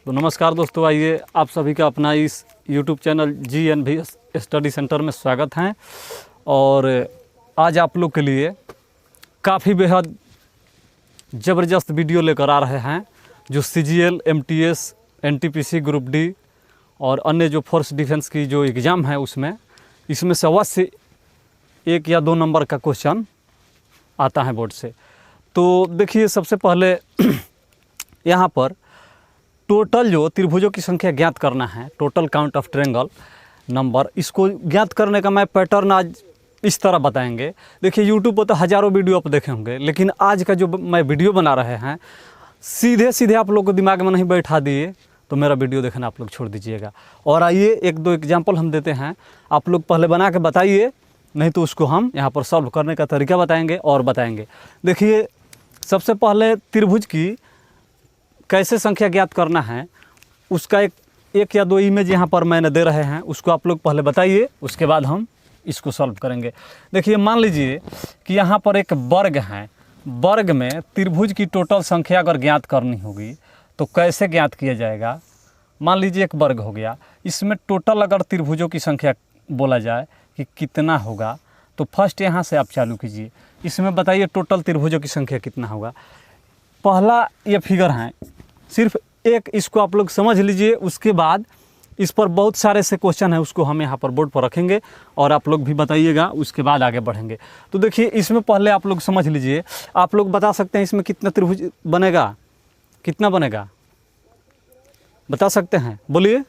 तो नमस्कार दोस्तों, आइए आप सभी का अपना इस YouTube channel GNV study centre में स्वागत है। और आज आप लोग के लिए काफ़ी बेहद ज़बरदस्त वीडियो लेकर आ रहे हैं, जो CGL, MTS, NTPC, group D और अन्य जो फोर्स डिफेंस की जो एग्ज़ाम है इसमें से अवश्य 1 या 2 नंबर का क्वेश्चन आता है बोर्ड से। तो देखिए, सबसे पहले यहाँ पर टोटल जो त्रिभुजों की संख्या ज्ञात करना है, total count of triangle number, इसको ज्ञात करने का मैं पैटर्न आज इस तरह बताएंगे। देखिए, यूट्यूब पर तो हज़ारों वीडियो आप देखे होंगे, लेकिन आज का जो मैं वीडियो बना रहे हैं सीधे सीधे आप लोग को दिमाग में नहीं बैठा दिए तो मेरा वीडियो देखना आप लोग छोड़ दीजिएगा। और आइए 1-2 एग्जाम्पल हम देते हैं, आप लोग पहले बना के बताइए, नहीं तो उसको हम यहाँ पर सॉल्व करने का तरीका बताएंगे और बताएंगे। देखिए, सबसे पहले त्रिभुज की कैसे संख्या ज्ञात करना है उसका एक या 2 इमेज यहाँ पर मैंने दे रहे हैं, उसको आप लोग पहले बताइए, उसके बाद हम इसको सॉल्व करेंगे। देखिए, मान लीजिए कि यहाँ पर एक वर्ग है, वर्ग में त्रिभुज की टोटल संख्या अगर ज्ञात करनी होगी तो कैसे ज्ञात किया जाएगा। मान लीजिए एक वर्ग हो गया, इसमें टोटल अगर त्रिभुजों की संख्या बोला जाए कि कितना होगा, तो फर्स्ट यहाँ से आप चालू कीजिए, इसमें बताइए टोटल त्रिभुजों की संख्या कितना होगा। पहला ये फिगर है, सिर्फ एक इसको आप लोग समझ लीजिए, उसके बाद इस पर बहुत सारे से क्वेश्चन है, उसको हम यहाँ पर बोर्ड पर रखेंगे और आप लोग भी बताइएगा, उसके बाद आगे बढ़ेंगे। तो देखिए, इसमें पहले आप लोग समझ लीजिए, आप लोग बता सकते हैं इसमें कितना त्रिभुज बनेगा, कितना बनेगा बता सकते हैं, बोलिए।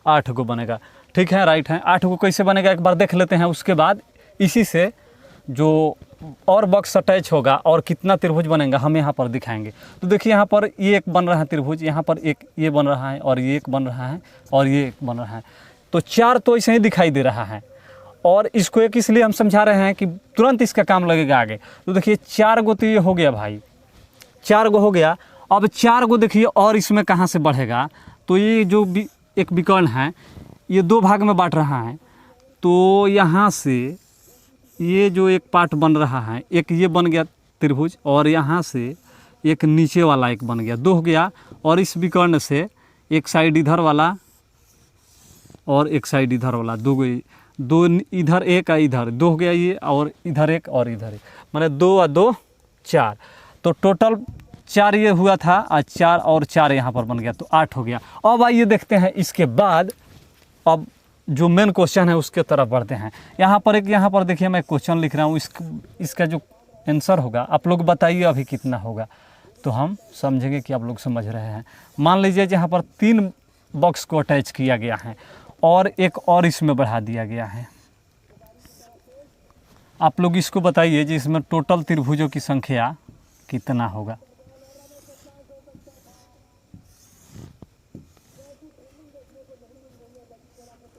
8 को बनेगा, ठीक है, राइट है। 8 को कैसे बनेगा एक बार देख लेते हैं, उसके बाद इसी से जो और बॉक्स अटैच होगा और कितना त्रिभुज बनेगा हम यहाँ पर दिखाएंगे। तो देखिए, यहाँ पर ये एक बन रहा है त्रिभुज, यहाँ पर एक ये बन रहा है और ये एक बन रहा है और ये एक बन रहा है, तो 4 तो ऐसे ही दिखाई दे रहा है। और इसको एक इसलिए हम समझा रहे हैं कि तुरंत इसका काम लगेगा आगे। तो देखिए, 4 गो तो ये हो गया भाई, 4 गो हो गया। अब 4 गो देखिए और इसमें कहाँ से बढ़ेगा, तो ये जो एक विकर्ण है ये 2 भाग में बांट रहा है, तो यहाँ से ये जो एक पार्ट बन रहा है, एक ये बन गया त्रिभुज और यहाँ से एक नीचे वाला एक बन गया, 2 हो गया। और इस विकर्ण से एक साइड इधर वाला और एक साइड इधर वाला, 2 इधर एक इधर 2 हो गया ये, और इधर एक और इधर एक, माने 2 और 2 4, तो टोटल 4 ये हुआ था और 4 और 4 यहाँ पर बन गया, तो 8 हो गया। अब आइए देखते हैं इसके बाद, अब जो मेन क्वेश्चन है उसके तरफ बढ़ते हैं। यहाँ पर देखिए, मैं क्वेश्चन लिख रहा हूँ, इसका जो आंसर होगा आप लोग बताइए अभी कितना होगा, तो हम समझेंगे कि आप लोग समझ रहे हैं। मान लीजिए यहाँ पर 3 बॉक्स को अटैच किया गया है और एक और इसमें बढ़ा दिया गया है। आप लोग इसको बताइए जी, इसमें टोटल त्रिभुजों की संख्या कितना होगा।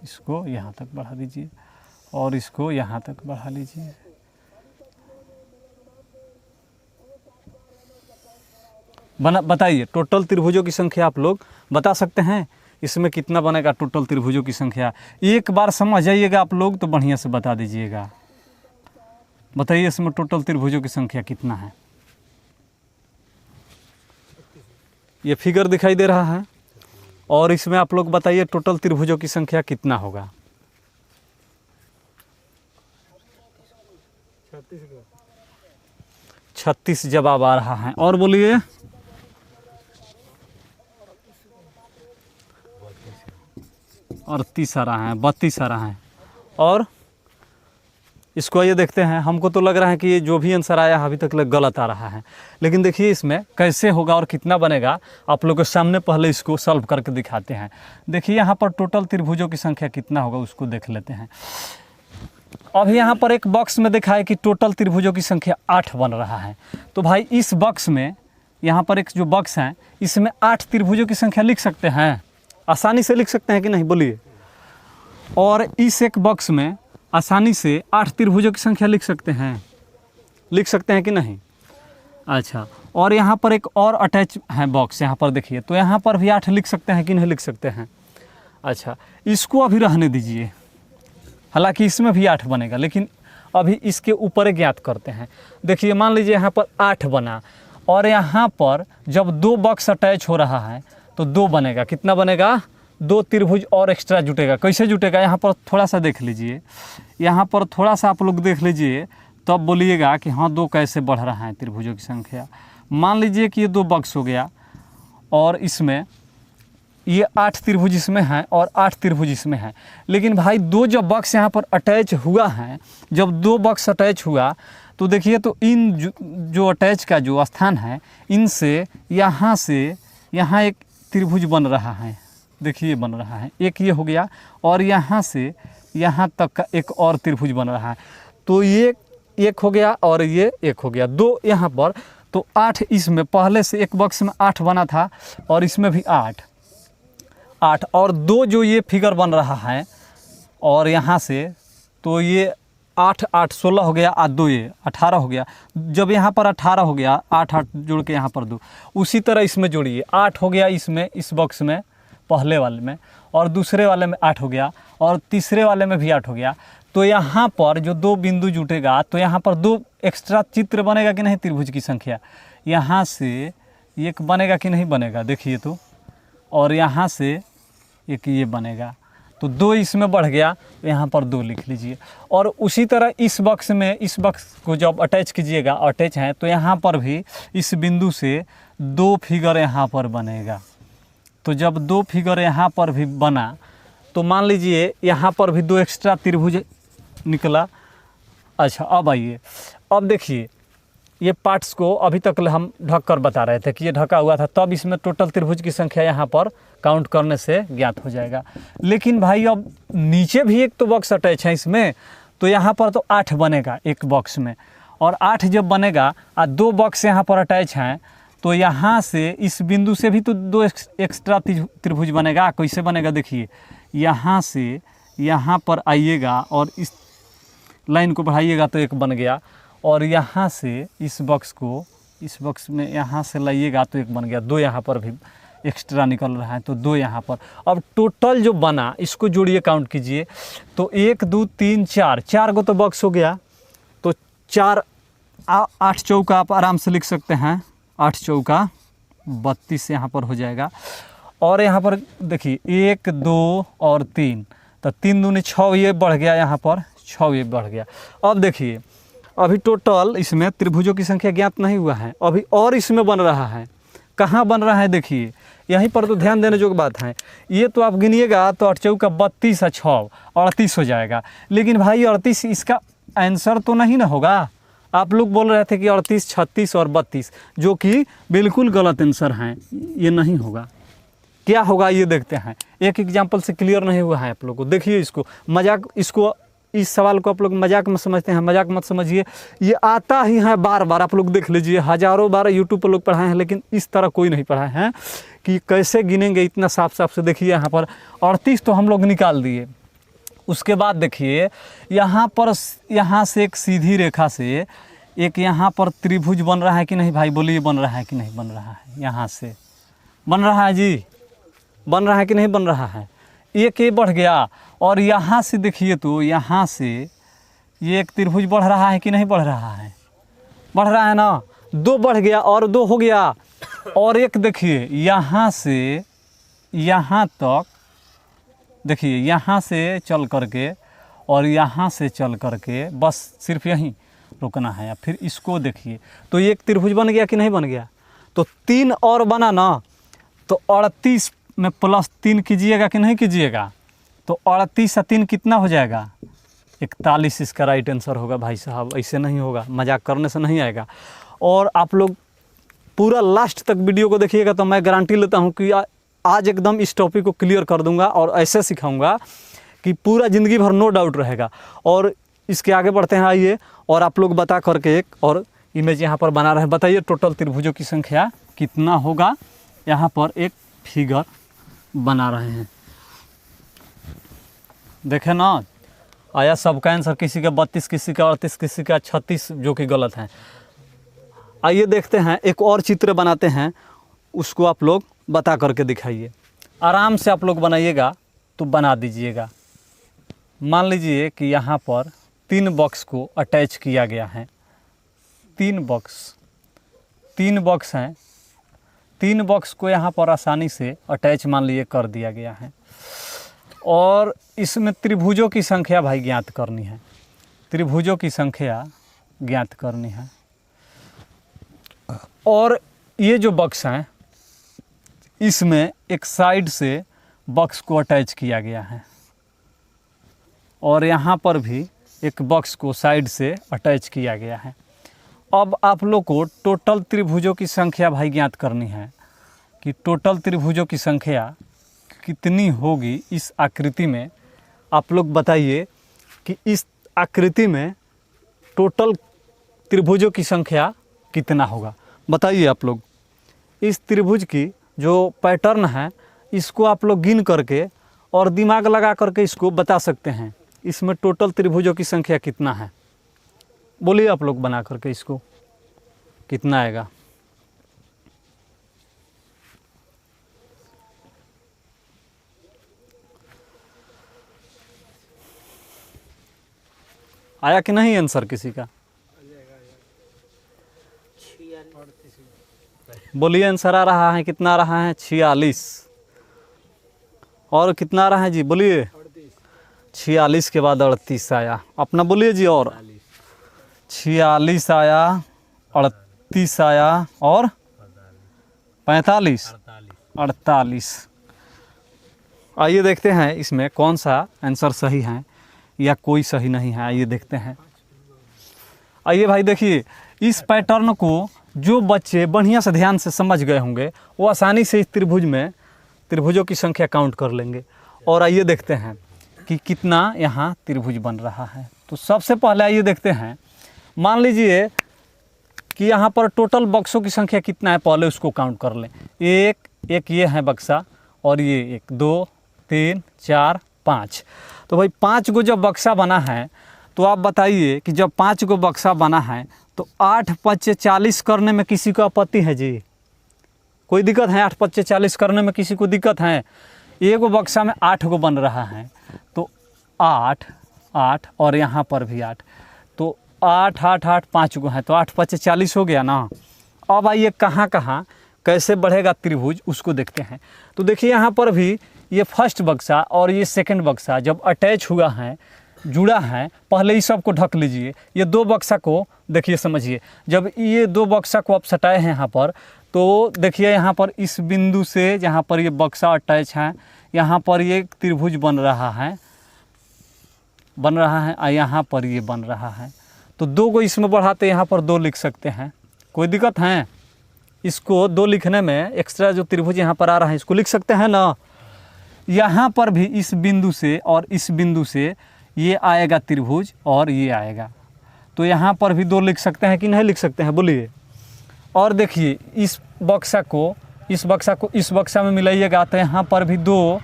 इसको यहाँ तक बढ़ा दीजिए और इसको यहाँ तक बढ़ा लीजिए। बताइए टोटल त्रिभुजों की संख्या आप लोग बता सकते हैं, इसमें कितना बनेगा टोटल त्रिभुजों की संख्या। एक बार समझ जाइएगा आप लोग तो बढ़िया से बता दीजिएगा। बताइए इसमें टोटल त्रिभुजों की संख्या कितना है। ये फिगर दिखाई दे रहा है और इसमें आप लोग बताइए टोटल त्रिभुजों की संख्या कितना होगा। 36 जवाब आ रहा है। और बोलिए, और 30 आ रहा है, 32 आ रहा है। और इसको ये देखते हैं, हमको तो लग रहा है कि ये जो भी आंसर आया अभी तक गलत आ रहा है, लेकिन देखिए इसमें कैसे होगा और कितना बनेगा आप लोगों के सामने पहले इसको सॉल्व करके दिखाते हैं। देखिए, यहाँ पर टोटल त्रिभुजों की संख्या कितना होगा उसको देख लेते हैं। अभी यहाँ पर एक बॉक्स में देखा है कि टोटल त्रिभुजों की संख्या 8 बन रहा है, तो भाई इस बॉक्स में, यहाँ पर एक जो बॉक्स है इसमें 8 त्रिभुजों की संख्या लिख सकते हैं, आसानी से लिख सकते हैं कि नहीं, बोलिए। और इस एक बॉक्स में आसानी से 8 त्रिभुजों की संख्या लिख सकते हैं कि नहीं। अच्छा, और यहाँ पर एक और अटैच है बॉक्स, यहाँ पर देखिए, तो यहाँ पर भी 8 लिख सकते हैं कि नहीं लिख सकते हैं। अच्छा, इसको अभी रहने दीजिए, हालांकि इसमें भी 8 बनेगा, लेकिन अभी इसके ऊपर ज्ञात करते हैं। देखिए, मान लीजिए यहाँ पर 8 बना और यहाँ पर जब 2 बॉक्स अटैच हो रहा है तो 2 बनेगा। कितना बनेगा? 2 त्रिभुज और एक्स्ट्रा जुटेगा। कैसे जुटेगा? यहाँ पर थोड़ा सा देख लीजिए, यहाँ पर थोड़ा सा आप लोग देख लीजिए, तब बोलिएगा कि हाँ 2 कैसे बढ़ रहा है त्रिभुजों की संख्या। मान लीजिए कि ये 2 बॉक्स हो गया और इसमें ये 8 त्रिभुज इसमें हैं और 8 त्रिभुज इसमें हैं। लेकिन भाई 2 जब बॉक्स यहाँ पर अटैच हुआ है, जब 2 बॉक्स अटैच हुआ तो देखिए, तो इन जो अटैच का जो स्थान है, इनसे यहाँ एक त्रिभुज बन रहा है। देखिए बन रहा है, एक ये हो गया और यहाँ से यहाँ तक का एक और त्रिभुज बन रहा है। तो ये एक हो गया और ये एक हो गया, 2 यहाँ पर। तो 8 इसमें, पहले से एक बॉक्स में 8 बना था और इसमें भी 8 और 2 जो ये फिगर बन रहा है और यहाँ से, तो ये 8 8 16 हो गया और 2 ये 18 हो गया। जब यहाँ पर 18 हो गया, 8 8 जोड़ के यहाँ पर 2, उसी तरह इसमें जोड़िए, 8 हो गया इसमें, इस बॉक्स में पहले वाले में, और दूसरे वाले में 8 हो गया और तीसरे वाले में भी 8 हो गया। तो यहाँ पर जो 2 बिंदु जुटेगा तो यहाँ पर 2 एक्स्ट्रा चित्र बनेगा कि नहीं त्रिभुज की संख्या। यहाँ से एक बनेगा कि नहीं बनेगा, देखिए तो, और यहाँ से एक ये बनेगा। तो 2 इसमें बढ़ गया, तो यहाँ पर 2 लिख लीजिए। और उसी तरह इस बॉक्स में, इस बॉक्स को जब अटैच कीजिएगा, अटैच है, तो यहाँ पर भी इस बिंदु से 2 फिगर यहाँ पर बनेगा। तो जब 2 फिगर यहाँ पर भी बना तो मान लीजिए यहाँ पर भी 2 एक्स्ट्रा त्रिभुज निकला। अच्छा, अब आइए, अब देखिए, ये पार्ट्स को अभी तक हम ढक कर बता रहे थे कि ये ढका हुआ था, तब इसमें टोटल त्रिभुज की संख्या यहाँ पर काउंट करने से ज्ञात हो जाएगा। लेकिन भाई अब नीचे भी एक तो बॉक्स अटैच है इसमें, तो यहाँ पर तो 8 बनेगा एक बॉक्स में, और 8 जब बनेगा और 2 बॉक्स यहाँ पर अटैच हैं, तो यहाँ से इस बिंदु से भी तो 2 एक्स्ट्रा त्रिभुज बनेगा। कैसे बनेगा? देखिए, यहाँ से यहाँ पर आइएगा और इस लाइन को बढ़ाइएगा तो एक बन गया, और यहाँ से इस बॉक्स को, इस बॉक्स में यहाँ से लाइएगा तो एक बन गया। 2 यहाँ पर भी एक्स्ट्रा निकल रहा है, तो 2 यहाँ पर। अब टोटल जो बना इसको जोड़िए, काउंट कीजिए। तो 1 2 3 4 को तो बॉक्स हो गया, तो 4 8 चौका आप आराम से लिख सकते हैं, 8 चौका 32 यहाँ पर हो जाएगा। और यहाँ पर देखिए 1 2 और 3, तो 3 दूनी 6, ये बढ़ गया, यहाँ पर 6 ये बढ़ गया। अब देखिए, अभी टोटल इसमें त्रिभुजों की संख्या ज्ञात नहीं हुआ है, अभी और इसमें बन रहा है। कहाँ बन रहा है? देखिए यहीं पर तो ध्यान देने जो बात है। ये तो आप गिनिएगा तो 8 चौका 32 और 6 38 हो जाएगा। लेकिन भाई 38 इसका आंसर तो नहीं ना होगा। आप लोग बोल रहे थे कि 38 36 और 32, जो कि बिल्कुल गलत आंसर हैं, ये नहीं होगा। क्या होगा ये देखते हैं। एक एग्जाम्पल से क्लियर नहीं हुआ है आप लोग को। देखिए इसको मजाक, इसको, इस सवाल को आप लोग मजाक में समझते हैं, मजाक मत समझिए, ये आता ही है बार बार। आप लोग देख लीजिए, हज़ारों बार यूट्यूब पर लोग पढ़ाए हैं, लेकिन इस तरह कोई नहीं पढ़ाए हैं कि कैसे गिनेंगे इतना साफ साफ से। देखिए यहाँ पर 38 तो हम लोग निकाल दिए। उसके बाद देखिए यहाँ पर, यहाँ से एक सीधी रेखा से एक यहाँ पर त्रिभुज बन रहा है कि नहीं भाई? बोलिए, बन रहा है कि नहीं बन रहा है? यहाँ से बन रहा है जी, बन रहा है कि नहीं बन रहा है? एक ये बढ़ गया, और यहाँ से देखिए तो यहाँ से ये एक त्रिभुज बढ़ रहा है कि नहीं बढ़ रहा है? बढ़ रहा है ना। 2 बढ़ गया और 2 हो गया, और एक देखिए यहाँ से यहाँ तक, देखिए यहाँ से चल करके और यहाँ से चल करके, बस सिर्फ यहीं रुकना है। या फिर इसको देखिए तो एक त्रिभुज बन गया कि नहीं बन गया? तो 3 और बना ना, तो 38 में +3 कीजिएगा कि नहीं कीजिएगा? तो 38 और 3 कितना हो जाएगा? 41 इसका राइट आंसर होगा भाई साहब। ऐसे नहीं होगा, मजाक करने से नहीं आएगा। और आप लोग पूरा लास्ट तक वीडियो को देखिएगा तो मैं गारंटी लेता हूँ कि आज एकदम इस टॉपिक को क्लियर कर दूंगा और ऐसे सिखाऊंगा कि पूरा ज़िंदगी भर नो डाउट रहेगा। और इसके आगे बढ़ते हैं, आइए, और आप लोग बता करके एक और इमेज यहाँ पर बना रहे हैं। बताइए टोटल त्रिभुजों की संख्या कितना होगा? यहाँ पर एक फिगर बना रहे हैं, देखें ना, आया सबका आंसर। किसी का 32, किसी का 38, किसी का 36, जो कि गलत है। आइए देखते हैं, एक और चित्र बनाते हैं, उसको आप लोग बता करके दिखाइए। आराम से आप लोग बनाइएगा तो बना दीजिएगा। मान लीजिए कि यहाँ पर 3 बॉक्स को अटैच किया गया है। 3 बॉक्स हैं। 3 बॉक्स को यहाँ पर आसानी से अटैच मान लिए कर दिया गया है। और इसमें त्रिभुजों की संख्या भाई ज्ञात करनी है, त्रिभुजों की संख्या ज्ञात करनी है। और ये जो बॉक्स हैं इसमें एक साइड से बॉक्स को अटैच किया गया है और यहाँ पर भी एक बॉक्स को साइड से अटैच किया गया है। अब आप लोग को टोटल त्रिभुजों की संख्या भाई ज्ञात करनी है कि टोटल त्रिभुजों की संख्या कितनी होगी इस आकृति में। आप लोग बताइए कि इस आकृति में टोटल त्रिभुजों की संख्या कितना होगा, बताइए आप लोग। इस त्रिभुज की जो पैटर्न है इसको आप लोग गिन करके और दिमाग लगा करके इसको बता सकते हैं इसमें टोटल त्रिभुजों की संख्या कितना है। बोलिए आप लोग बना करके इसको कितना आएगा। आया कि नहीं आंसर किसी का? बोलिए आंसर आ रहा है, कितना आ रहा है? 46। और कितना आ रहा है जी? बोलिए 46 के बाद 38 आया। अपना बोलिए जी। और 46 आया, 38 आया और 45, 48। आइए देखते हैं इसमें कौन सा आंसर सही है या कोई सही नहीं है। आइए देखते हैं। आइए भाई देखिए, इस पैटर्न को जो बच्चे बढ़िया से ध्यान से समझ गए होंगे वो आसानी से इस त्रिभुज में त्रिभुजों की संख्या काउंट कर लेंगे। और आइए देखते हैं कि कितना यहाँ त्रिभुज बन रहा है। तो सबसे पहले आइए देखते हैं, मान लीजिए कि यहाँ पर टोटल बक्सों की संख्या कितना है, पहले उसको काउंट कर लें। एक ये है बक्सा और ये 1 2 3 4 5। तो भाई 5 गो जब बक्सा बना है तो आप बताइए कि जब 5 गो बक्सा बना है तो 8 5 40 करने में किसी को आपत्ति है जी? कोई दिक्कत है? 8 5 40 करने में किसी को दिक्कत है? एक बक्सा में 8 गो बन रहा है तो 8 8 और यहाँ पर भी 8, तो 8 8 8 5 गो हैं तो 8 5 40 हो गया ना। अब आइए कहाँ कहाँ कैसे बढ़ेगा त्रिभुज उसको देखते हैं। तो देखिए यहाँ पर भी ये फर्स्ट बक्सा और ये सेकंड बक्सा जब अटैच हुआ है, जुड़ा है, पहले ही सबको ढक लीजिए। ये 2 बक्सा को देखिए, समझिए, जब ये 2 बक्सा को आप सटाए हैं यहाँ पर तो देखिए यहाँ पर इस बिंदु से जहाँ पर ये बक्सा अटैच है यहाँ पर ये त्रिभुज बन रहा है और यहाँ पर ये बन रहा है। तो 2 को इसमें बढ़ाते यहाँ पर 2 लिख सकते हैं, कोई दिक्कत है? इसको 2 लिखने में एक्स्ट्रा जो त्रिभुज यहाँ पर आ रहा है इसको लिख सकते हैं ना। यहाँ पर भी इस बिंदु से और इस बिंदु से ये आएगा त्रिभुज और ये आएगा, तो यहाँ पर भी 2 लिख सकते हैं कि नहीं लिख सकते हैं? बोलिए। और देखिए इस बक्सा को इस बक्सा में मिलाइएगा तो यहाँ पर भी 2,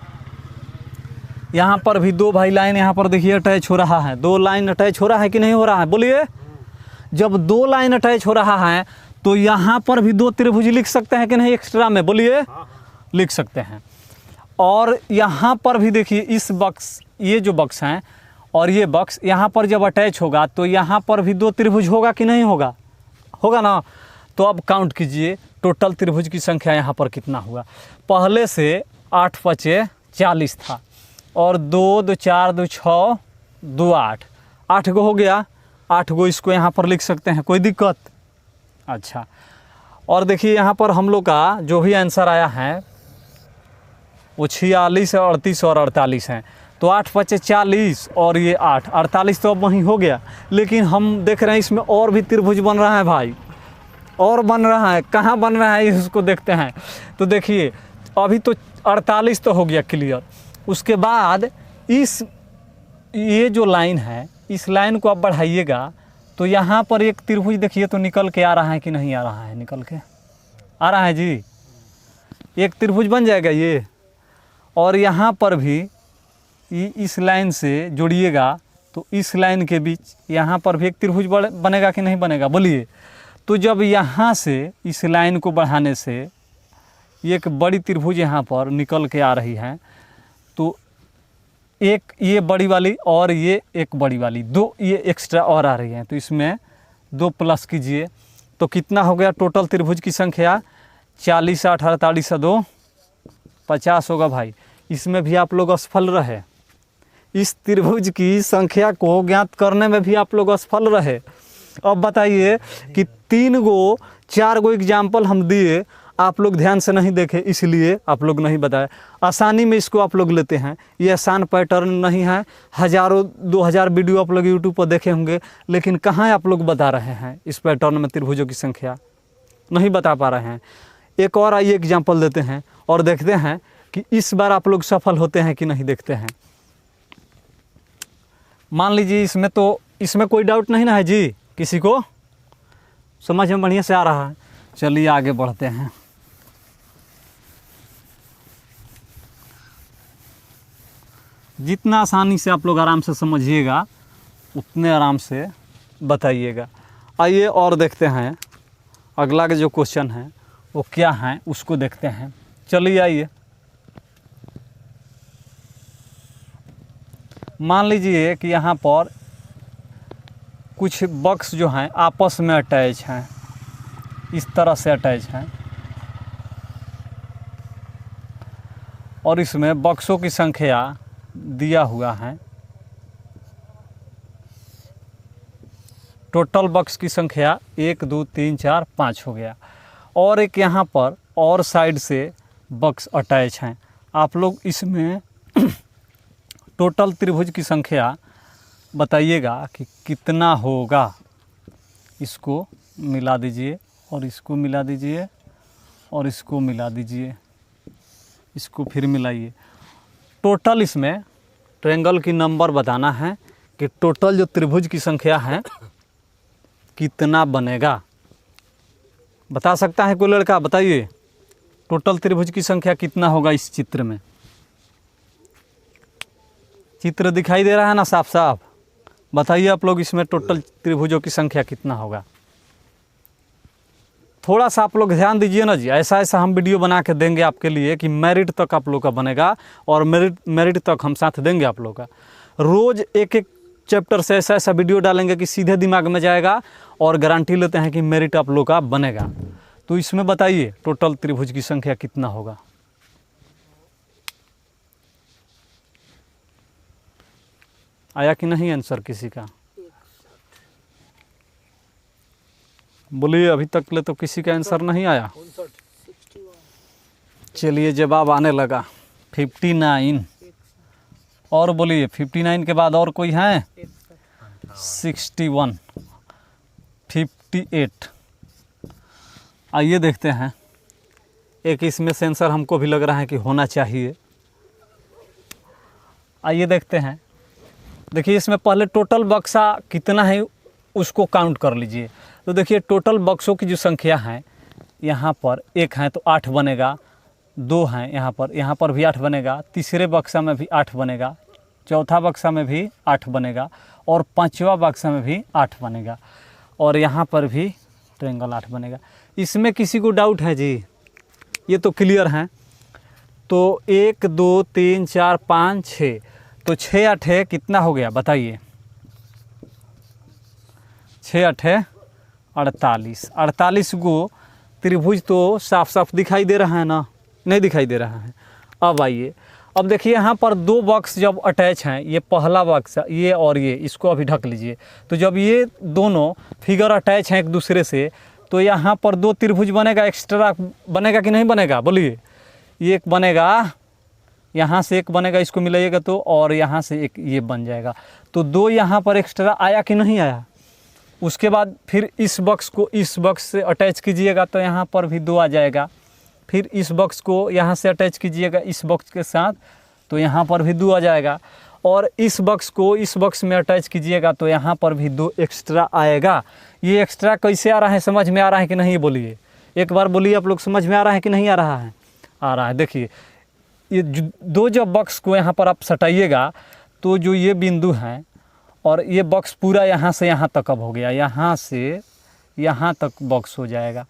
यहाँ पर भी 2 भाई लाइन यहाँ पर देखिए अटैच हो रहा है। 2 लाइन अटैच हो रहा है कि नहीं हो रहा है? बोलिए। जब 2 लाइन अटैच हो रहा है तो यहाँ पर भी 2 त्रिभुज लिख सकते हैं कि नहीं एक्स्ट्रा में? बोलिए। लिख सकते हैं। और यहाँ पर भी देखिए इस बक्स, ये जो बक्स हैं और ये बक्स यहाँ पर जब अटैच होगा तो यहाँ पर भी 2 त्रिभुज होगा कि नहीं होगा? होगा ना। तो अब काउंट कीजिए टोटल त्रिभुज की संख्या यहाँ पर कितना हुआ। पहले से 8 5 40 था और 2 2 4 2 6 2 8, 8 गो हो गया। 8 गो इसको यहाँ पर लिख सकते हैं, कोई दिक्कत? अच्छा। और देखिए यहाँ पर हम लोग का जो भी आंसर आया है वो 46 38 और 48 हैं। तो 8 5 40 और ये 8 48 तो अब वहीं हो गया। लेकिन हम देख रहे हैं इसमें और भी त्रिभुज बन रहा है भाई, और बन रहा है। कहाँ बन रहा है इसको देखते हैं। तो देखिए अभी तो 48 तो हो गया क्लियर। उसके बाद ये जो लाइन है इस लाइन को आप बढ़ाइएगा तो यहाँ पर एक त्रिभुज देखिए तो निकल के आ रहा है कि नहीं आ रहा है? निकल के आ रहा है जी। एक त्रिभुज बन जाएगा ये। और यहाँ पर भी इस लाइन से जोड़िएगा तो इस लाइन के बीच यहाँ पर भी एक त्रिभुज बनेगा कि नहीं बनेगा? बोलिए। तो जब यहाँ से इस लाइन को बढ़ाने से एक बड़ी त्रिभुज यहाँ पर निकल के आ रही है तो एक ये बड़ी वाली और ये एक बड़ी वाली, 2 ये एक्स्ट्रा और आ रही हैं तो इसमें 2 प्लस कीजिए तो कितना हो गया टोटल त्रिभुज की संख्या? 40 8 48 2 50 होगा भाई। इसमें भी आप लोग असफल रहे। इस त्रिभुज की संख्या को ज्ञात करने में भी आप लोग असफल रहे। अब बताइए कि 3 गो 4 गो एग्जाम्पल हम दिए, आप लोग ध्यान से नहीं देखे, इसलिए आप लोग नहीं बताए। आसानी में इसको आप लोग लेते हैं। ये आसान पैटर्न नहीं है। हज़ारों 2000 वीडियो आप लोग यूट्यूब पर देखे होंगे, लेकिन कहाँ आप लोग बता रहे हैं इस पैटर्न में त्रिभुजों की संख्या? नहीं बता पा रहे हैं। एक और आइए एग्जाम्पल देते हैं और देखते हैं कि इस बार आप लोग सफल होते हैं कि नहीं। देखते हैं। मान लीजिए इसमें कोई डाउट नहीं ना है जी, किसी को समझ में बढ़िया से आ रहा है। चलिए आगे बढ़ते हैं। जितना आसानी से आप लोग आराम से समझिएगा उतने आराम से बताइएगा। आइए और देखते हैं अगला के जो क्वेश्चन है वो क्या है, उसको देखते हैं। चलिए आइए। मान लीजिए कि यहाँ पर कुछ बॉक्स जो हैं आपस में अटैच हैं, इस तरह से अटैच हैं, और इसमें बॉक्सों की संख्या दिया हुआ है। टोटल बॉक्स की संख्या 1 2 3 4 5 हो गया, और एक यहाँ पर और साइड से बॉक्स अटैच हैं। आप लोग इसमें टोटल त्रिभुज की संख्या बताइएगा कि कितना होगा। इसको मिला दीजिए और इसको मिला दीजिए और इसको मिला दीजिए, इसको फिर मिलाइए। टोटल इसमें ट्रायंगल की नंबर बताना है कि टोटल जो त्रिभुज की संख्या है कितना बनेगा। बता सकता है कोई लड़का? बताइए टोटल त्रिभुज की संख्या कितना होगा इस चित्र में। चित्र दिखाई दे रहा है ना साफ साफ? बताइए आप लोग इसमें टोटल त्रिभुजों की संख्या कितना होगा। थोड़ा सा आप लोग ध्यान दीजिए ना जी। ऐसा हम वीडियो बना के देंगे आपके लिए कि मेरिट तक आप लोग का बनेगा, और मेरिट तक हम साथ देंगे आप लोग का। रोज़ एक एक चैप्टर से ऐसा वीडियो डालेंगे कि सीधे दिमाग में जाएगा, और गारंटी लेते हैं कि मेरिट आप लोग का बनेगा। तो इसमें बताइए टोटल त्रिभुज की संख्या कितना होगा। आया कि नहीं आंसर किसी का? बोलिए, अभी तक ले तो किसी का आंसर नहीं आया। चलिए जवाब आने लगा 59। और बोलिए 59 के बाद और कोई है? 61, 58। आइए देखते हैं। एक इसमें सेंसर हमको भी लग रहा है कि होना चाहिए। आइए देखते हैं। देखिए इसमें पहले टोटल बक्सा कितना है उसको काउंट कर लीजिए। तो देखिए टोटल बक्सों की जो संख्या है, यहाँ पर 1 है तो 8 बनेगा, 2 हैं यहाँ पर भी 8 बनेगा, तीसरे बक्सा में भी 8 बनेगा, चौथा बक्सा में भी 8 बनेगा, और 5वां बक्सा में भी 8 बनेगा, और यहाँ पर भी ट्रायंगल 8 बनेगा। इसमें किसी को डाउट है जी? ये तो क्लियर हैं। तो 1 2 3 4 5 6, तो 6 8 कितना हो गया बताइए? 6 8 48। 48 गो त्रिभुज तो साफ साफ दिखाई दे रहा है ना? नहीं दिखाई दे रहा है। अब आइए, अब देखिए यहाँ पर 2 बॉक्स जब अटैच हैं, ये पहला बॉक्स ये और ये, इसको अभी ढक लीजिए। तो जब ये दोनों फिगर अटैच हैं एक दूसरे से, तो यहाँ पर 2 त्रिभुज बनेगा, एक्स्ट्रा बनेगा कि नहीं बनेगा? बोलिए। ये एक बनेगा, यहाँ से एक बनेगा, इसको मिलाइएगा तो, और यहाँ से एक ये बन जाएगा। तो 2 यहाँ पर एक्स्ट्रा आया कि नहीं आया? उसके बाद फिर इस बॉक्स को इस बॉक्स से अटैच कीजिएगा तो यहाँ पर भी 2 आ जाएगा। फिर इस बॉक्स को यहाँ से अटैच कीजिएगा इस बॉक्स के साथ, तो यहाँ पर भी 2 आ जाएगा। और इस बॉक्स को इस बॉक्स में अटैच कीजिएगा तो यहाँ पर भी 2 एक्स्ट्रा आएगा। ये एक्स्ट्रा कैसे आ रहा है, समझ में आ रहा है कि नहीं? बोलिए एक बार, बोलिए आप लोग, समझ में आ रहा है कि नहीं आ रहा है? आ रहा है। देखिए ये 2 जब बॉक्स को यहाँ पर आप सटाइएगा तो जो ये बिंदु हैं और ये बॉक्स पूरा यहाँ से यहाँ तक अब हो गया, यहाँ से यहाँ तक बॉक्स हो जाएगा।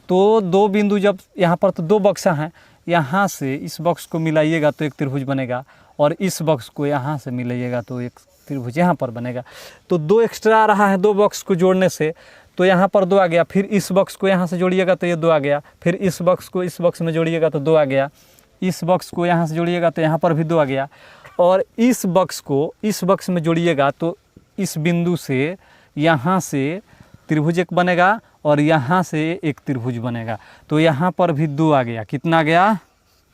तो 2 बिंदु जब यहाँ पर, तो 2 बॉक्स हैं, यहाँ से इस बॉक्स को मिलाइएगा तो एक त्रिभुज बनेगा, और इस बॉक्स को यहाँ से मिलाइएगा तो एक त्रिभुज यहाँ पर बनेगा। तो 2 एक्स्ट्रा आ रहा है 2 बॉक्स को जोड़ने से, तो यहाँ पर 2 आ गया। फिर इस बॉक्स को यहाँ से जोड़िएगा तो ये 2 आ गया। फिर इस बॉक्स को इस बॉक्स में जोड़िएगा तो 2 आ गया। इस बॉक्स को यहाँ से जोड़िएगा तो यहाँ पर भी 2 आ गया। और इस बॉक्स को इस बॉक्स में जोड़िएगा तो इस बिंदु से यहाँ से त्रिभुज एक बनेगा और यहाँ से एक त्रिभुज बनेगा। तो यहाँ पर भी 2 आ गया। कितना आ गया?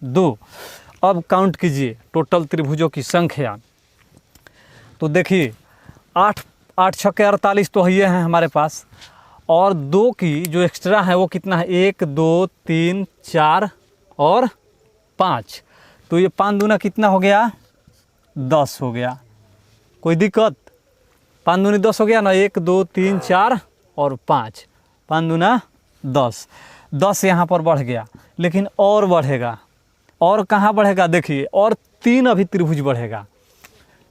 2। अब काउंट कीजिए टोटल त्रिभुजों की संख्या। तो देखिए 8 8 छक्के 48 तो ये हैं हमारे पास, और 2 की जो एक्स्ट्रा है वो कितना है? 1 2 3 4 और 5। तो ये 5 दूना कितना हो गया? 10 हो गया। कोई दिक्कत? 5 दूनी 10 हो गया ना। 1 2 3 4 और 5, 5 दूना 10। 10 यहाँ पर बढ़ गया, लेकिन और बढ़ेगा। और कहाँ बढ़ेगा? देखिए और 3 अभी त्रिभुज बढ़ेगा।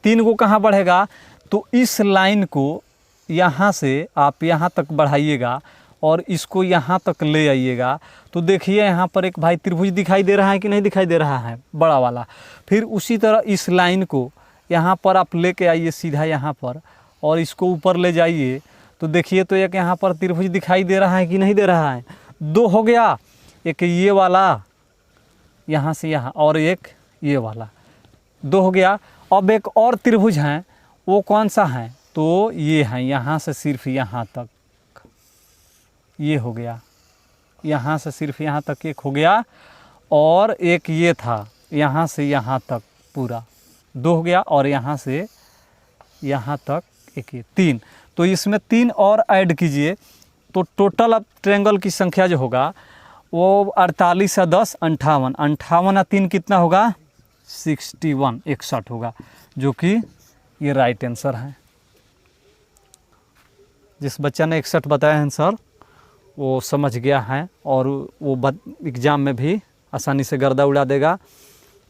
3 को कहाँ बढ़ेगा? तो इस लाइन को यहाँ से आप यहाँ तक बढ़ाइएगा और इसको यहाँ तक ले आइएगा। तो देखिए यहाँ पर एक भाई त्रिभुज दिखाई दे रहा है कि नहीं दिखाई दे रहा है? बड़ा वाला। फिर उसी तरह इस लाइन को यहाँ पर आप लेके आइए सीधा यहाँ पर, और इसको ऊपर ले जाइए। तो देखिए तो एक यहाँ पर त्रिभुज दिखाई दे रहा है कि नहीं दे रहा है? 2 हो गया। एक ये वाला यहाँ से यहाँ, और एक ये वाला, 2 हो गया। अब एक और त्रिभुज है, वो कौन सा है? तो ये है, यहाँ से सिर्फ यहाँ तक, ये हो गया। यहाँ से सिर्फ यहाँ तक एक हो गया, और एक ये था यहाँ से यहाँ तक पूरा 2 हो गया, और यहाँ से यहाँ तक एक, ये 3। तो इसमें 3 और ऐड कीजिए तो टोटल अब ट्रायंगल की संख्या जो होगा वो 48 या 10 58, 58 या 3 कितना होगा? 61, 61 होगा, जो कि ये राइट आंसर है। जिस बच्चा ने 61 बताया है सर, वो समझ गया है, और वो एग्ज़ाम में भी आसानी से गर्दा उड़ा देगा।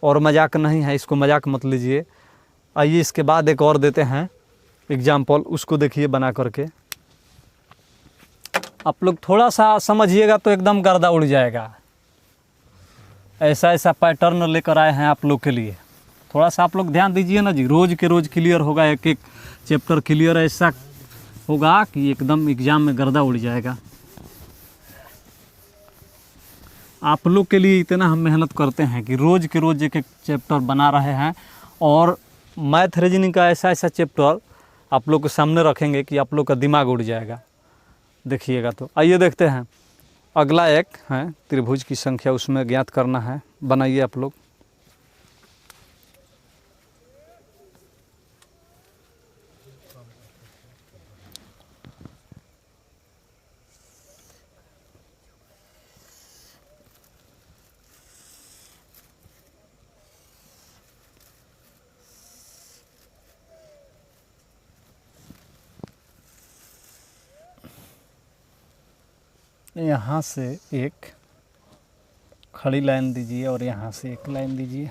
और मजाक नहीं है, इसको मजाक मत लीजिए। आइए इसके बाद एक और देते हैं एग्जाम्पल, उसको देखिए बना करके। आप लोग थोड़ा सा समझिएगा तो एकदम गर्दा उड़ जाएगा। ऐसा ऐसा पैटर्न लेकर आए हैं आप लोग के लिए। थोड़ा सा आप लोग ध्यान दीजिए ना जी, रोज़ के रोज़ क्लियर होगा, एक एक चैप्टर क्लियर ऐसा होगा कि एकदम एग्ज़ाम में गर्दा उड़ जाएगा। आप लोग के लिए इतना हम मेहनत करते हैं कि रोज़ के रोज़ एक एक चैप्टर बना रहे हैं, और मैथ रीजनिंग का ऐसा ऐसा चैप्टर आप लोग के सामने रखेंगे कि आप लोग का दिमाग उड़ जाएगा। देखिएगा तो आइए देखते हैं। अगला एक है त्रिभुज की संख्या, उसमें ज्ञात करना है। बनाइए आप लोग। यहाँ से एक खड़ी लाइन दीजिए और यहाँ से एक लाइन दीजिए।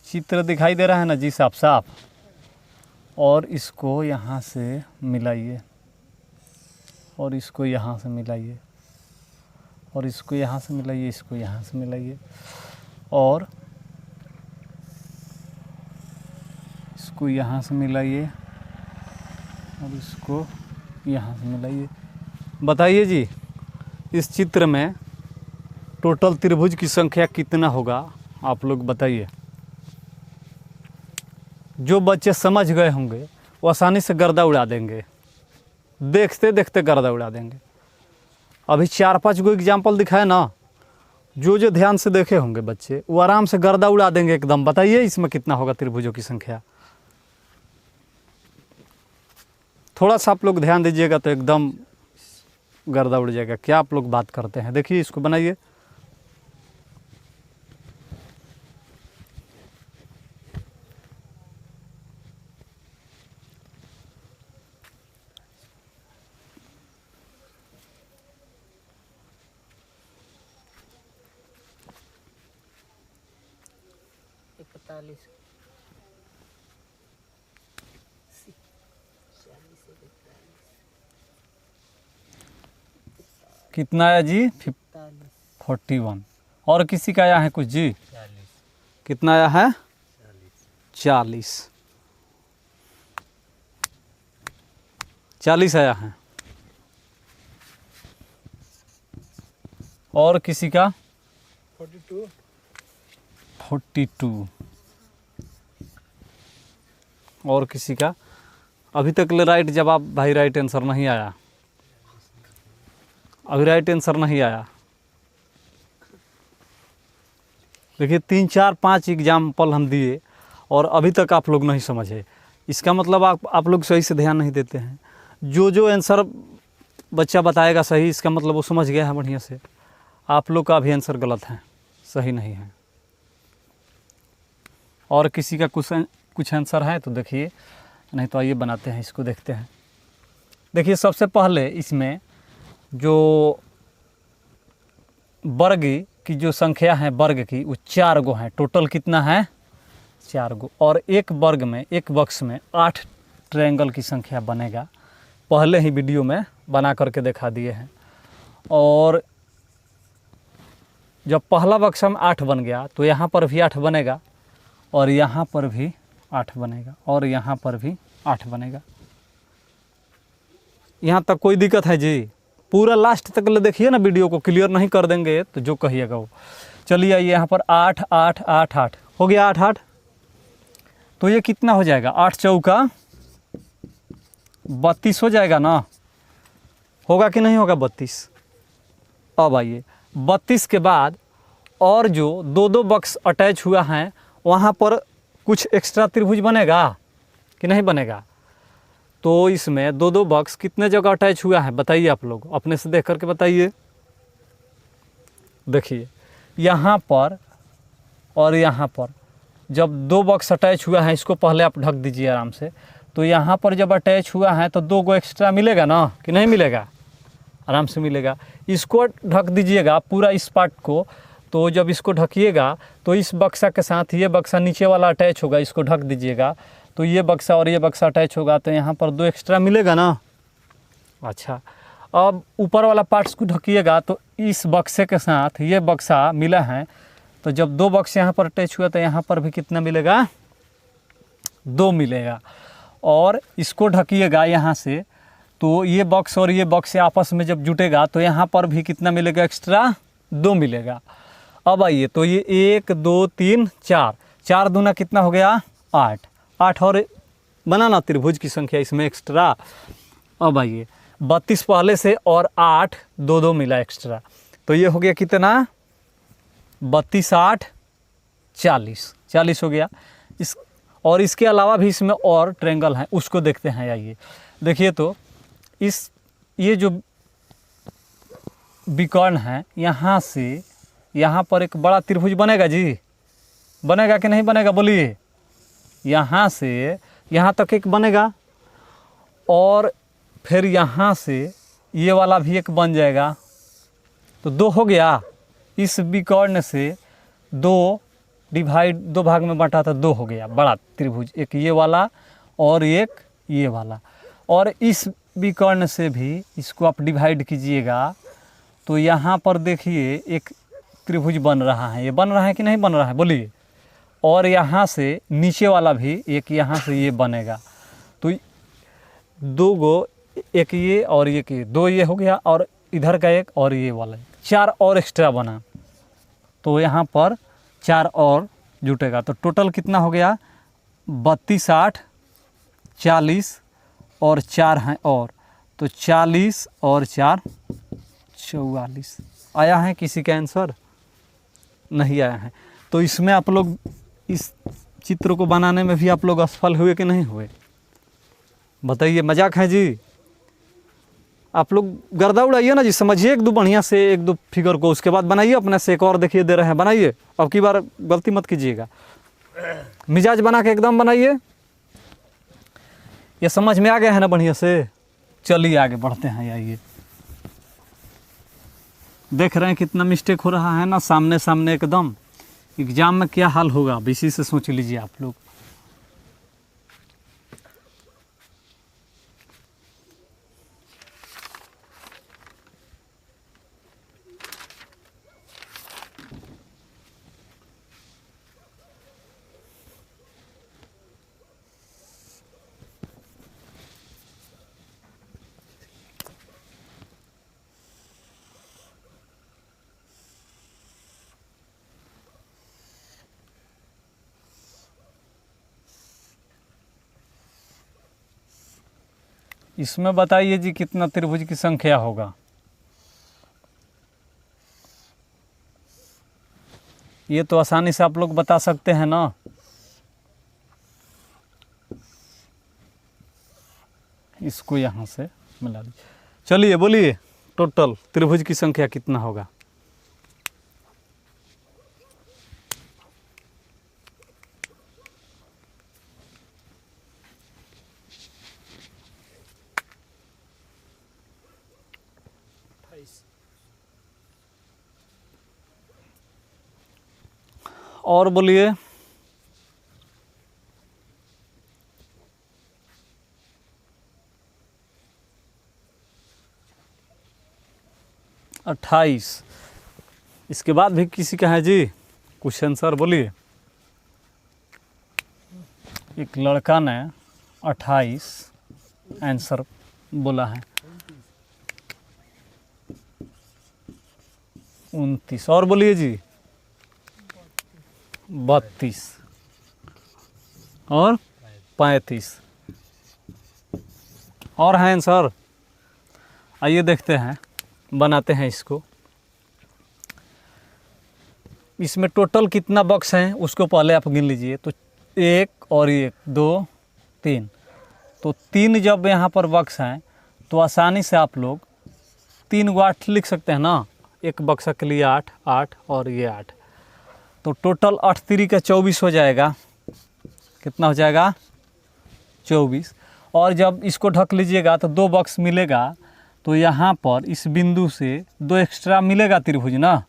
चित्र दिखाई दे रहा है ना जी, साफ साफ। और इसको यहाँ से मिलाइए, और इसको यहाँ से मिलाइए, और इसको यहाँ से मिलाइए, इसको यहाँ से मिलाइए, और इसको यहाँ से मिलाइए, और इसको यहाँ से मिलाइए। बताइए जी, इस चित्र में टोटल त्रिभुज की संख्या कितना होगा? आप लोग बताइए। जो बच्चे समझ गए होंगे वो आसानी से गर्दा उड़ा देंगे, देखते देखते गर्दा उड़ा देंगे। अभी 4-5 गो एग्जाम्पल दिखाए ना, जो जो ध्यान से देखे होंगे बच्चे वो आराम से गर्दा उड़ा देंगे एकदम। बताइए इसमें कितना होगा त्रिभुजों की संख्या? थोड़ा सा आप लोग ध्यान दीजिएगा तो एकदम गर्दा उड़ जाएगा। क्या आप लोग बात करते हैं? देखिए इसको बनाइए। कितना आया जी? 41। और किसी का आया है कुछ जी? 40। कितना आया है? 40 आया है। और किसी का 42। 42 और किसी का अभी तक ले राइट जवाब भाई, राइट आंसर नहीं आया, अभी राइट आंसर नहीं आया। देखिए 3 4 5 एग्जाम्पल हम दिए और अभी तक आप लोग नहीं समझे। इसका मतलब आप लोग सही से ध्यान नहीं देते हैं। जो आंसर बच्चा बताएगा सही, इसका मतलब वो समझ गया है बढ़िया से। आप लोग का भी आंसर गलत है, सही नहीं है। और किसी का कुछ आंसर है तो देखिए, नहीं तो आइए बनाते हैं, इसको देखते हैं। देखिए सबसे पहले इसमें जो वर्ग की जो संख्या है वर्ग की, वो 4 गो हैं। टोटल कितना है? 4 गो। और एक वर्ग में, एक बक्स में 8 ट्रायंगल की संख्या बनेगा। पहले ही वीडियो में बना करके दिखा दिए हैं। और जब पहला बक्सा में 8 बन गया तो यहाँ पर भी 8 बनेगा, और यहाँ पर भी 8 बनेगा, और यहाँ पर भी 8 बनेगा। यहाँ तक कोई दिक्कत है जी? पूरा लास्ट तक ले देखिए ना, वीडियो को क्लियर नहीं कर देंगे तो जो कहिएगा वो। चलिए आइए, यहाँ पर 8 8 8 8 हो गया, 8 8। तो ये कितना हो जाएगा? 8 चौका 32 हो जाएगा ना? होगा कि नहीं होगा 32? अब आइए 32 के बाद और जो 2 बक्स अटैच हुआ है वहाँ पर कुछ एक्स्ट्रा त्रिभुज बनेगा कि नहीं बनेगा? तो इसमें 2 बक्स कितने जगह अटैच हुआ है बताइए, आप लोग अपने से देख करके बताइए। देखिए यहाँ पर और यहाँ पर जब 2 बक्स अटैच हुआ है, इसको पहले आप ढक दीजिए आराम से। तो यहाँ पर जब अटैच हुआ है तो 2 गो एक्स्ट्रा मिलेगा ना कि नहीं मिलेगा? आराम से मिलेगा। इसको ढक दीजिएगा पूरा इस पार्ट को। तो जब इसको ढकिएगा तो इस बक्सा के साथ ये बक्सा नीचे वाला अटैच होगा, इसको ढक दीजिएगा तो ये बक्सा और ये बक्सा अटैच होगा, तो यहाँ पर 2 एक्स्ट्रा मिलेगा ना। अच्छा, अब ऊपर वाला पार्ट्स को ढकिएगा तो इस बक्से के साथ ये बक्सा मिला है, तो जब 2 बक्स यहाँ पर अटैच हुआ तो यहाँ पर भी कितना मिलेगा? 2 मिलेगा। और इसको ढकिएगा यहाँ से, तो ये बक्स और ये बक्स आपस में जब जुटेगा तो यहाँ पर भी कितना मिलेगा? एक्स्ट्रा 2 मिलेगा। अब आइए, तो ये 1 2 3 4, 4 दूना कितना हो गया? 8। 8 और बनाना त्रिभुज की संख्या इसमें एक्स्ट्रा। अब आइए 32 पहले से और 8 2 मिला एक्स्ट्रा, तो ये हो गया कितना? 32 8 40, 40 हो गया। इस और इसके अलावा भी इसमें और ट्रायंगल हैं, उसको देखते हैं। आइए देखिए, तो ये जो विकर्ण है, यहाँ से यहाँ पर एक बड़ा त्रिभुज बनेगा जी? बनेगा कि नहीं बनेगा बोलिए? यहाँ से यहाँ तक एक बनेगा, और फिर यहाँ से ये वाला भी एक बन जाएगा, तो 2 हो गया। इस विकर्ण से 2 भाग में बांटा था, 2 हो गया बड़ा त्रिभुज, एक ये वाला और एक ये वाला। और इस विकर्ण से भी इसको आप डिवाइड कीजिएगा तो यहाँ पर देखिए एक त्रिभुज बन रहा है। ये बन रहा है कि नहीं बन रहा है बोलिए? और यहाँ से नीचे वाला भी एक यहाँ से ये बनेगा, तो 2 गो, एक ये और एक ये, 2 ये हो गया, और इधर का एक और ये वाला, 4 और एक्स्ट्रा बना, तो यहाँ पर 4 और जुटेगा। तो टोटल कितना हो गया? 32 8 40 और 4 हैं और, तो 40 और 4 44। आया है किसी का आंसर? नहीं आया है। तो इसमें आप लोग इस चित्र को बनाने में भी आप लोग असफल हुए कि नहीं हुए? बताइए, मजाक है जी? आप लोग गर्दा उड़ाइए ना जी, समझिए 1 2 बढ़िया से 1 2 फिगर को, उसके बाद बनाइए अपने से। एक और देखिए दे रहे हैं, बनाइए। अब की बार गलती मत कीजिएगा, मिजाज बना के एकदम बनाइए। ये समझ में आ गया है ना बढ़िया से? चलिए आगे बढ़ते हैं। आइए, देख रहे हैं कितना मिस्टेक हो रहा है ना, सामने सामने एकदम। एग्जाम में क्या हाल होगा अब इसी से सोच लीजिए आप लोग। इसमें बताइए जी कितना त्रिभुज की संख्या होगा। ये तो आसानी से आप लोग बता सकते हैं ना। इसको यहाँ से मिला दीजिए। चलिए बोलिए टोटल त्रिभुज की संख्या कितना होगा। और बोलिए। अट्ठाईस। इसके बाद भी किसी का है जी कुछ आंसर बोलिए। एक लड़का ने 28 आंसर बोला है। 29 और बोलिए जी। 32 और 35 और हैं आंसर। आइए देखते हैं, बनाते हैं इसको। इसमें टोटल कितना बॉक्स हैं उसको पहले आप गिन लीजिए। तो 1 और 1 2 3, तो 3 जब यहाँ पर बॉक्स हैं तो आसानी से आप लोग 3 को 8 लिख सकते हैं ना। एक बक्सा के लिए 8 8 और ये 8, तो टोटल 8 3 का 24 हो जाएगा। कितना हो जाएगा? 24। और जब इसको ढक लीजिएगा तो 2 बॉक्स मिलेगा, तो यहाँ पर इस बिंदु से 2 एक्स्ट्रा मिलेगा त्रिभुज ना,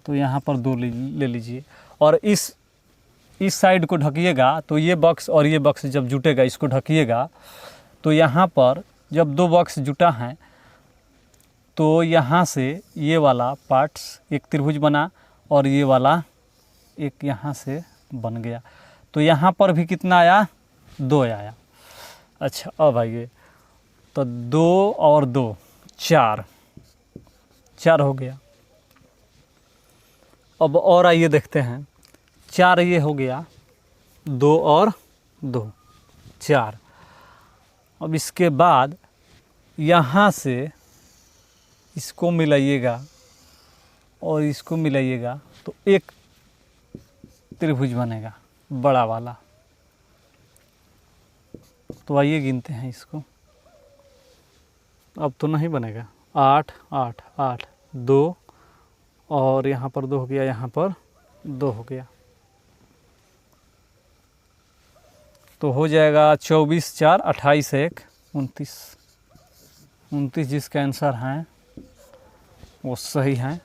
तो यहाँ पर 2 ले लीजिए। और इस साइड को ढकिएगा तो ये बॉक्स और ये बॉक्स जब जुटेगा, इसको ढकिएगा तो यहाँ पर जब 2 बॉक्स जुटा है तो यहाँ से ये वाला पार्ट्स एक त्रिभुज बना और ये वाला एक यहाँ से बन गया। तो यहाँ पर भी कितना आया? 2 आया। अच्छा अब आइए, तो 2 और 2 4 हो गया। अब और आइए देखते हैं। 4 ये हो गया, 2 और 2 4। अब इसके बाद यहाँ से इसको मिलाइएगा और इसको मिलाइएगा तो एक त्रिभुज बनेगा बड़ा वाला। तो आइए गिनते हैं इसको। अब तो नहीं बनेगा। 8 8 8 2 और यहाँ पर 2 हो गया, यहाँ पर 2 हो गया, तो हो जाएगा 24 4 28 1 29। 29 जिसका आंसर है वो सही है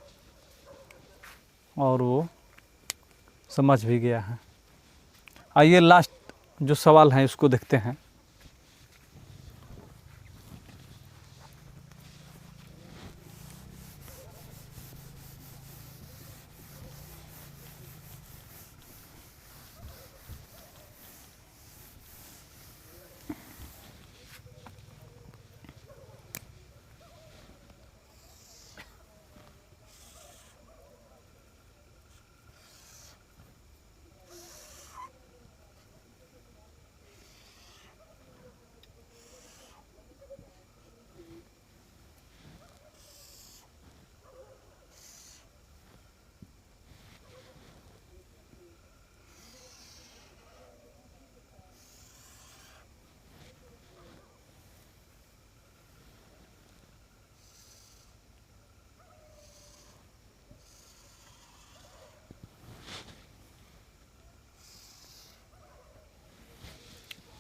और वो समझ भी गया है। आइए लास्ट जो सवाल है उसको देखते हैं।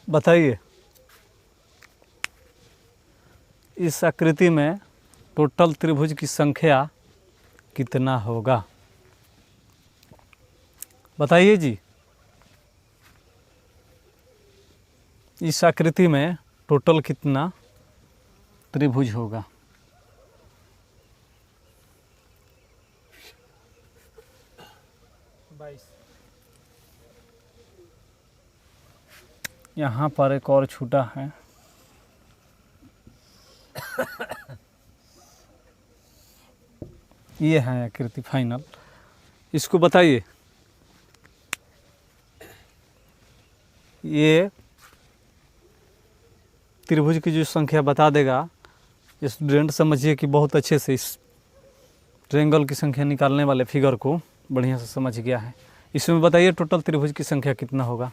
बताइए इस आकृति में टोटल त्रिभुज की संख्या कितना होगा? बताइए जी। इस आकृति में टोटल कितना त्रिभुज होगा? यहाँ पर एक और छूटा है। ये है आकृति फाइनल। इसको बताइए। ये त्रिभुज की जो संख्या बता देगा स्टूडेंट, समझिए कि बहुत अच्छे से इस ट्रायंगल की संख्या निकालने वाले फिगर को बढ़िया से समझ गया है। इसमें बताइए टोटल त्रिभुज की संख्या कितना होगा।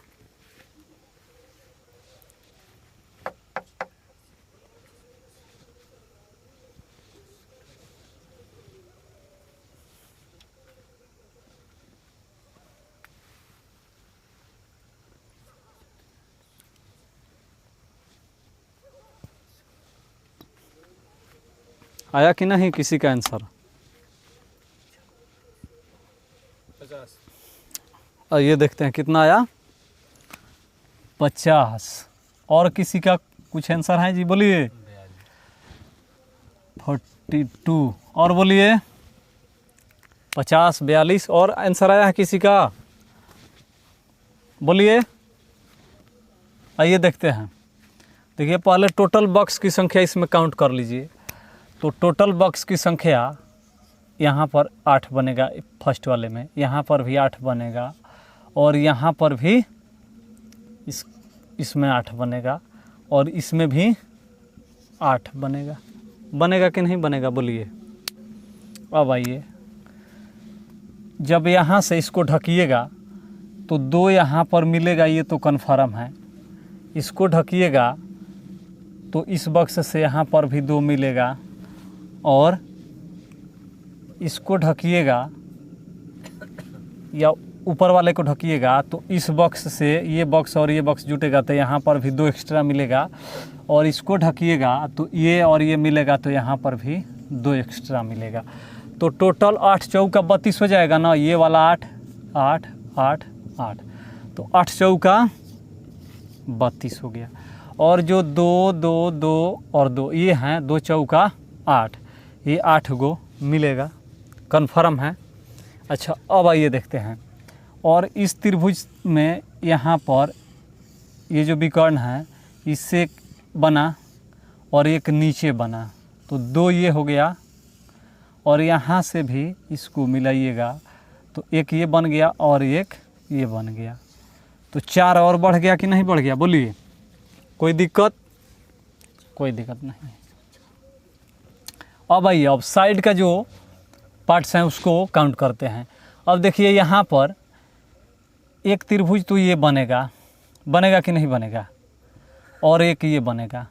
आया कि नहीं किसी का आंसर? 50। ये देखते हैं कितना आया, 50। और किसी का कुछ आंसर है जी? बोलिए। 42। और बोलिए 50, 42। और आंसर आया है किसी का? बोलिए। आइए देखते हैं। देखिए पहले टोटल बॉक्स की संख्या इसमें काउंट कर लीजिए। तो टोटल बॉक्स की संख्या यहाँ पर 8 बनेगा फर्स्ट वाले में, यहाँ पर भी 8 बनेगा, और यहाँ पर भी इसमें 8 बनेगा, और इसमें भी 8 बनेगा। बनेगा कि नहीं बनेगा? बोलिए। अब आइए, जब यहाँ से इसको ढकिएगा तो 2 यहाँ पर मिलेगा, ये तो कन्फर्म है। इसको ढकिएगा तो इस बक्स से यहाँ पर भी 2 मिलेगा, और इसको ढकिएगा या ऊपर वाले को ढकिएगा तो इस बॉक्स से ये बॉक्स और ये बॉक्स जुटेगा तो यहाँ पर भी 2 एक्स्ट्रा मिलेगा, और इसको ढकिएगा तो ये और ये मिलेगा तो यहाँ पर भी 2 एक्स्ट्रा मिलेगा। तो टोटल 8 चौका 32 हो जाएगा ना। ये वाला 8 8 8 8, तो 8 चौका 32 हो गया। और जो 2 2 2 और 2 ये हैं 2 चौका 8, ये 8 गो मिलेगा, कन्फर्म है। अच्छा अब आइए देखते हैं। और इस त्रिभुज में यहाँ पर ये जो विकर्ण है इससे बना और एक नीचे बना, तो 2 ये हो गया, और यहाँ से भी इसको मिलाइएगा तो एक ये बन गया और एक ये बन गया, तो 4 और बढ़ गया कि नहीं बढ़ गया? बोलिए। कोई दिक्कत? कोई दिक्कत नहीं। अब आइए, अब साइड का जो पार्ट्स हैं उसको काउंट करते हैं। अब देखिए यहाँ पर एक त्रिभुज तो ये बनेगा, बनेगा कि नहीं बनेगा? और एक ये बनेगा,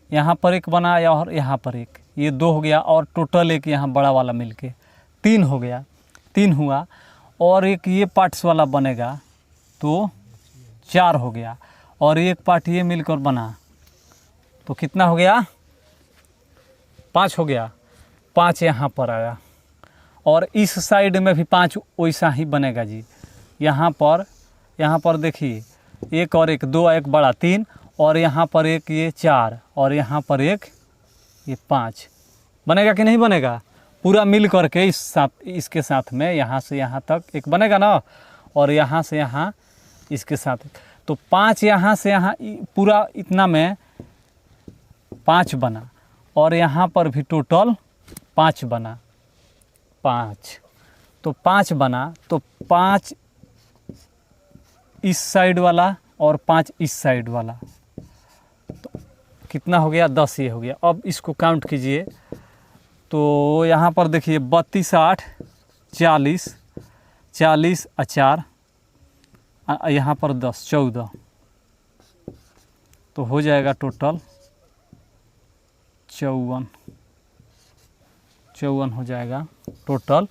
यहाँ पर एक बना और यहाँ पर एक, ये 2 हो गया, और टोटल एक यहाँ बड़ा वाला मिलके 3 हो गया, 3 हुआ। और एक ये पार्ट्स वाला बनेगा तो 4 हो गया, और एक पार्ट ये मिलकर बना तो कितना हो गया? 5 हो गया। 5 यहाँ पर आया, और इस साइड में भी 5 वैसा ही बनेगा जी। यहाँ पर देखिए एक और एक 2, एक बड़ा 3, और यहाँ पर एक ये 4, और यहाँ पर एक ये 5 बनेगा कि नहीं बनेगा? पूरा मिल करके इसके साथ में यहाँ से यहाँ तक एक बनेगा ना, और यहाँ से यहाँ इसके साथ, तो 5 यहाँ से यहाँ पूरा इतना में 5 बना, और यहाँ पर भी टोटल 5 बना, 5, तो 5 बना, तो 5 इस साइड वाला और 5 इस साइड वाला, तो कितना हो गया? 10 ये हो गया। अब इसको काउंट कीजिए तो यहाँ पर देखिए 32 8 40 40 और 4, यहाँ पर 10 14, तो हो जाएगा टोटल 54 हो जाएगा टोटल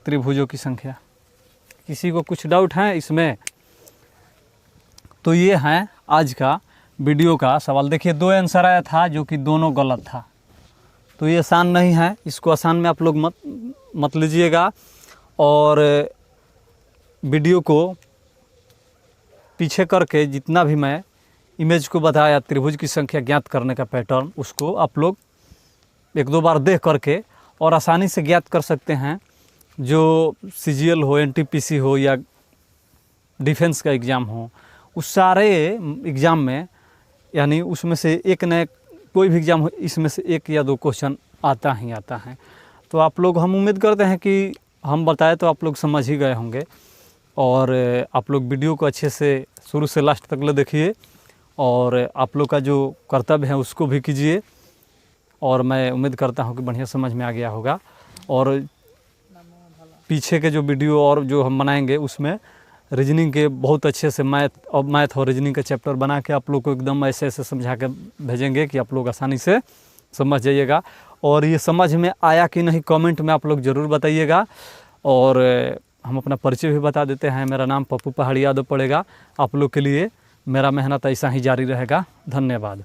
त्रिभुजों की संख्या। किसी को कुछ डाउट है इसमें? तो ये है आज का वीडियो का सवाल। देखिए 2 आंसर आया था जो कि दोनों गलत था, तो ये आसान नहीं है, इसको आसान में आप लोग मत लीजिएगा। और वीडियो को पीछे करके जितना भी मैं इमेज को बताया त्रिभुज की संख्या ज्ञात करने का पैटर्न, उसको आप लोग 1-2 बार देख करके और आसानी से ज्ञात कर सकते हैं। जो CGL हो, NTPC हो या डिफेंस का एग्ज़ाम हो, उस सारे एग्ज़ाम में यानी उसमें से एक न कोई भी एग्ज़ाम हो, इसमें से 1 या 2 क्वेश्चन आता ही आता है। तो आप लोग, हम उम्मीद करते हैं कि हम बताए तो आप लोग समझ ही गए होंगे। और आप लोग वीडियो को अच्छे से शुरू से लास्ट तक ले देखिए, और आप लोग का जो कर्तव्य है उसको भी कीजिए। और मैं उम्मीद करता हूँ कि बढ़िया समझ में आ गया होगा। और पीछे के जो वीडियो और जो हम बनाएंगे उसमें रीजनिंग के बहुत अच्छे से मैथ और रीजनिंग का चैप्टर बना के आप लोग को एकदम ऐसे ऐसे समझा के भेजेंगे कि आप लोग आसानी से समझ जाइएगा। और ये समझ में आया कि नहीं कमेंट में आप लोग ज़रूर बताइएगा। और हम अपना परिचय भी बता देते हैं। मेरा नाम पप्पू पहाड़ी यादव पड़ेगा। आप लोग के लिए मेरा मेहनत ऐसा ही जारी रहेगा। धन्यवाद।